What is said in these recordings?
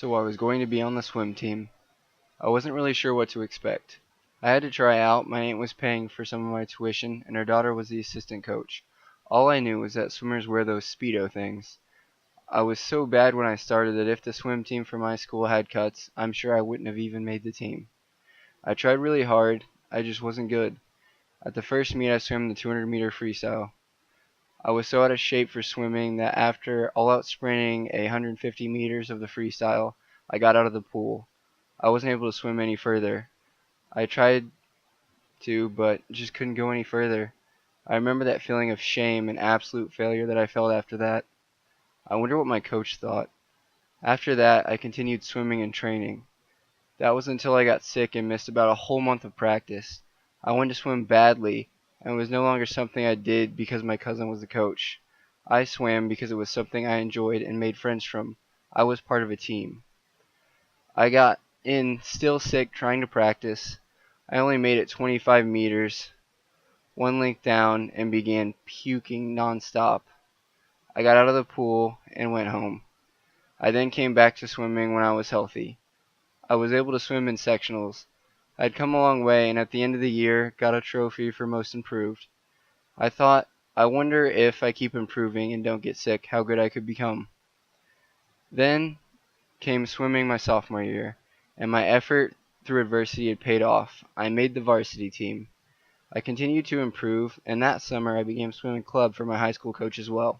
So I was going to be on the swim team. I wasn't really sure what to expect. I had to try out. My aunt was paying for some of my tuition, and her daughter was the assistant coach. All I knew was that swimmers wear those Speedo things. I was so bad when I started that if the swim team for my school had cuts, I'm sure I wouldn't have even made the team. I tried really hard. I just wasn't good. At the first meet, I swam the 200-meter freestyle. I was so out of shape for swimming that after all-out sprinting 150 meters of the freestyle, I got out of the pool. I wasn't able to swim any further. I tried to, but just couldn't go any further. I remember that feeling of shame and absolute failure that I felt after that. I wonder what my coach thought. After that, I continued swimming and training. That was until I got sick and missed about a whole month of practice. I wanted to swim badly, and it was no longer something I did because my cousin was the coach. I swam because it was something I enjoyed and made friends from. I was part of a team. I got in still sick trying to practice. I only made it 25 meters, one length down, and began puking nonstop. I got out of the pool and went home. I then came back to swimming when I was healthy. I was able to swim in sectionals. I had come a long way, and at the end of the year, got a trophy for most improved. I thought, I wonder if I keep improving and don't get sick, how good I could become. Then came swimming my sophomore year, and my effort through adversity had paid off. I made the varsity team. I continued to improve, and that summer I began swimming club for my high school coach as well.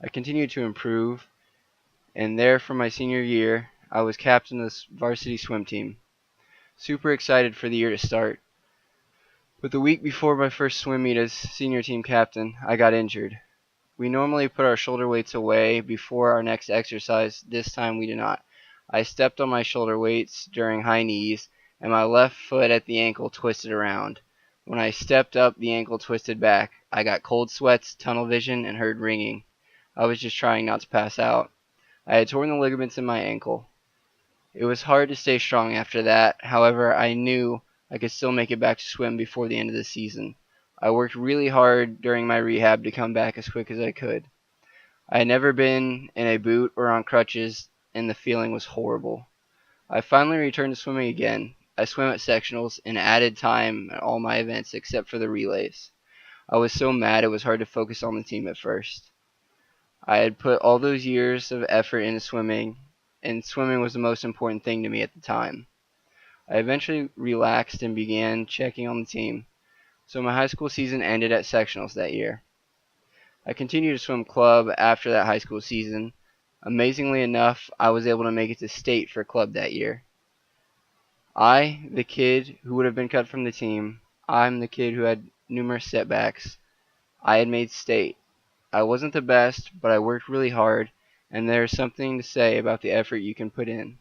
I continued to improve, and there for my senior year, I was captain of the varsity swim team. Super excited for the year to start. But the week before my first swim meet as senior team captain, I got injured. We normally put our shoulder weights away before our next exercise. This time we did not. I stepped on my shoulder weights during high knees, and my left foot at the ankle twisted around. When I stepped up, the ankle twisted back. I got cold sweats, tunnel vision, and heard ringing. I was just trying not to pass out. I had torn the ligaments in my ankle. It was hard to stay strong after that. However, I knew I could still make it back to swim before the end of the season. I worked really hard during my rehab to come back as quick as I could. I had never been in a boot or on crutches, and the feeling was horrible. I finally returned to swimming again. I swam at sectionals and added time at all my events except for the relays. I was so mad it was hard to focus on the team at first. I had put all those years of effort into swimming, and swimming was the most important thing to me at the time. I eventually relaxed and began checking on the team, so my high school season ended at sectionals that year. I continued to swim club after that high school season. Amazingly enough, I was able to make it to state for club that year. The kid who would have been cut from the team, I'm the kid who had numerous setbacks. I had made state. I wasn't the best, but I worked really hard, and there's something to say about the effort you can put in.